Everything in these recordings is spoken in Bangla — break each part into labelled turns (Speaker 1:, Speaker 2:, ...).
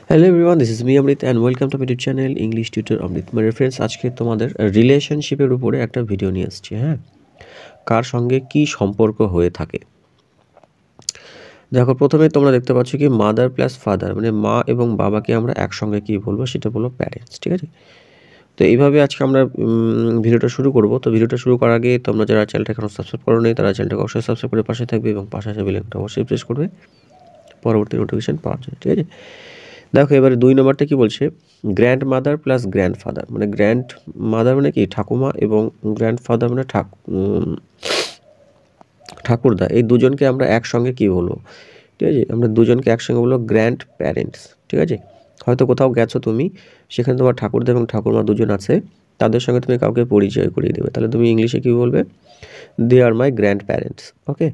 Speaker 1: Hello everyone, this is me Amrit and welcome to my YouTube channel English tutor Amrit. My friends, আজকে তোমাদের রিলেশনশিপের উপরে একটা ভিডিও নিয়ে এসেছি। হ্যাঁ, কার সঙ্গে কি সম্পর্ক হয়ে থাকে। দেখো, প্রথমে তোমরা দেখতে পাচ্ছ কি মাদার প্লাস ফাদার, মানে মা এবং বাবাকে আমরা একসঙ্গে কি বলবো, সেটা বলবো প্যারেন্টস। ঠিক আছে, তো এইভাবে আজকে আমরা ভিডিওটা শুরু করব। তো ভিডিওটা শুরু করার আগে তোমরা যারা চ্যানেলটা এখনো সাবস্ক্রাইব করো নি, তারা চ্যানেলটাকে অবশ্যই সাবস্ক্রাইব করে পাশে থাকবে এবং পাশে আসা বেল আইকনটা অবশ্যই প্রেস করবে পরবর্তী নোটিফিকেশন পাওয়ার জন্য। ঠিক আছে, দেখো এবারে 2 নম্বরটা কি বলছে, grand mother plus grand father, মানে গ্র্যান্ড মাদার মানে কি ঠাকুমা এবং গ্র্যান্ড ফাদার মানে ঠাকুরদা। এই দুজনকে আমরা একসঙ্গে কি বলবো, ঠিক আছে, আমরা দুজনকে একসঙ্গে বলবো গ্র্যান্ড প্যারেন্টস। ঠিক আছে, হয়তো কোথাও গেছো তুমি, সেখানে তোমার ঠাকুরদা এবং ঠাকুরমা দুজন আছে, তাদের সঙ্গে তুমি কাউকে পরিচয় করিয়ে দেবে, তাহলে তুমি ইংলিশে কী বলবে, they are my grandparents. Okay,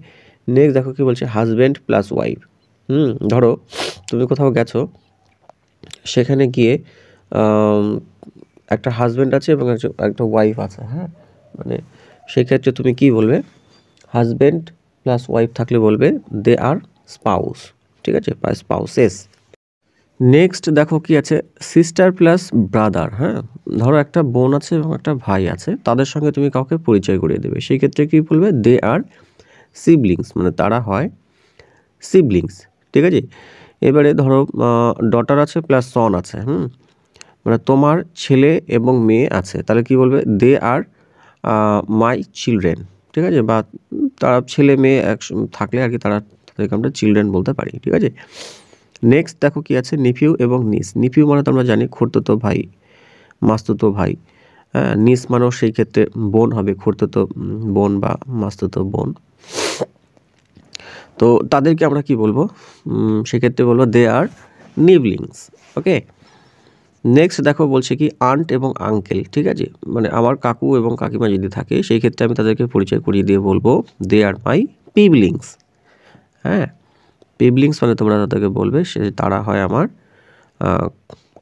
Speaker 1: next দেখো কি বলছে, হাজব্যান্ড প্লাস ওয়াইফ। ধরো তুমি কোথাও গেছো, সেখানে গিয়ে একটা হাজব্যান্ড আছে এবং একটা ওয়াইফ আছে। হ্যাঁ, মানে সেক্ষেত্রে তুমি কি বলবে, হাজব্যান্ড প্লাস ওয়াইফ থাকলে বলবে দে আর স্পাউস। ঠিক আছে, বা স্পাউসেস। নেক্সট দেখো কি আছে, সিস্টার প্লাস ব্রাদার। হ্যাঁ, ধরো একটা বোন আছে এবং একটা ভাই আছে, তাদের সঙ্গে তুমি কাউকে পরিচয় করিয়ে দেবে, সেই ক্ষেত্রে কী বলবে, দে আর সিবলিংস, মানে তারা হয় সিবলিংস। ঠিক আছে, এবারে ধরো ডটার আছে প্লাস সন আছে। মানে তোমার ছেলে এবং মেয়ে আছে, তাহলে কি বলবে, দে আর মাই চিলড্রেন। ঠিক আছে, বা তারা ছেলে মেয়ে থাকলে আর কি তাদেরকে আমরা চিলড্রেন বলতে পারি। ঠিক আছে, নেক্সট দেখো কি আছে, নিফিউ এবং নিস। নিফিউ মানে তো আমরা জানি খুড়তুতো ভাই, মাস্তুতো ভাই। হ্যাঁ, নিস মানেও সেই ক্ষেত্রে বোন হবে, খুড়তুতো বোন বা মাস্তুতো বোন। তো তাদেরকে আমরা কি বলবো, সেক্ষেত্রে বলবো দে আর নিবলিংস। ওকে, নেক্সট দেখো বলছে কি আন্ট এবং আঙ্কেল। ঠিক আছে, মানে আমার কাকু এবং কাকিমা যদি থাকে, সেই ক্ষেত্রে আমি তাদেরকে পরিচয় করিয়ে দিয়ে বলবো দে আর মাই পিবলিংস। হ্যাঁ, পিবলিংস মানে তোমরা তাদেরকে বলবে তারা হয় আমার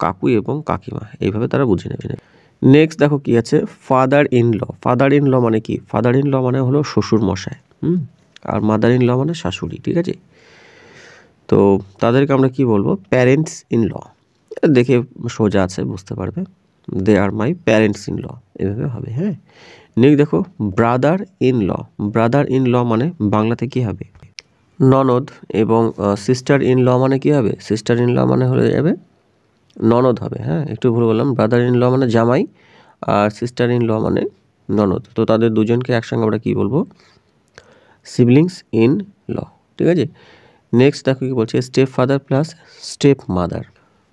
Speaker 1: কাকু এবং কাকিমা, এইভাবে তারা বুঝে নেবে। নেক্সট দেখো কি আছে, father in law. Father in law মানে কি, ফাদার ইন ল মানে হলো শ্বশুর মশাই। আর মাদার ইন ল মানে শাশুড়ি। ঠিক আছে, তো তাদেরকে আমরা কি বলবো, প্যারেন্টস ইন ল। দেখে সোজা আছে, বুঝতে পারবে, দে are my parents in law, এভাবে হবে। হ্যাঁ, নেক্সট দেখো brother in law. Brother in law মানে বাংলাতে কি হবে, ননদ। এবং সিস্টার ইন ল মানে কি হবে, সিস্টার ইন ল মানে হয়ে যাবে ননদ হবে। হ্যাঁ, একটু ভুল বললাম, ব্রাদার ইন ল মানে জামাই আর সিস্টার ইন ল মানে ননদ। তো তাদের দুজনকে একসঙ্গে আমরা কি বলবো, সিবলিংস ইন ল। ঠিক আছে, নেক্সট দেখো কি বলছে, step father plus step mother.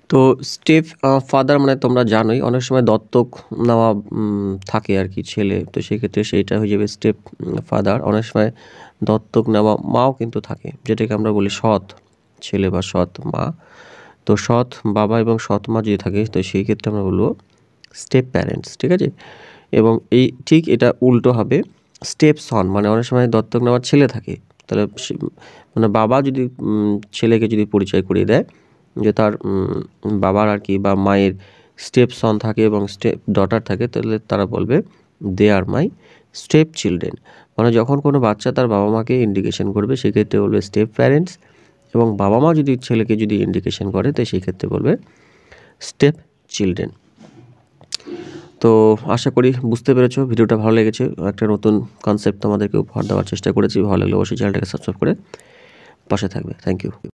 Speaker 1: তো স্টেপ ফাদার মানে তোমরা জানোই, অনেক সময় দত্তক নেওয়া থাকে আর কি ছেলে, তো সেক্ষেত্রে সেইটা হয়ে যাবে স্টেপ ফাদার। অনেক সময় দত্তক নেওয়া মাও কিন্তু থাকে, যেটাকে আমরা বলি সৎ ছেলে বা সৎ মা। তো সৎ বাবা এবং সৎ মা যদি থাকে, তো সেই ক্ষেত্রে আমরা বলবো স্টেপ প্যারেন্টস। ঠিক আছে, এবং এই ঠিক এটা উল্টো হবে, স্টেপ সন, মানে অনেক সময় দত্তক নেওয়ার ছেলে থাকে, তাহলে মানে বাবা যদি ছেলেকে যদি পরিচয় করিয়ে দেয় যে তার বাবার আর কি বা মায়ের স্টেপ সন থাকে এবং স্টেপ ডটার থাকে, তাহলে তারা বলবে they are my step children. মানে যখন কোনো বাচ্চা তার বাবা মাকে ইন্ডিকেশন করবে, সেক্ষেত্রে বলবে স্টেপ প্যারেন্টস, এবং বাবা মা যদি ছেলেকে যদি ইন্ডিকেশন করে, তো সেই ক্ষেত্রে বলবে স্টেপ চিলড্রেন। তো আশা করি বুঝতে পেরেছো, ভিডিওটা ভালো লেগেছে, একটা নতুন কনসেপ্ট তোমাদেরকে উপহার দেওয়ার চেষ্টা করেছি। ভালো লাগলে অবশ্যই চ্যানেলটাকে সাবস্ক্রাইব করে পাশে থাকবে। Thank you.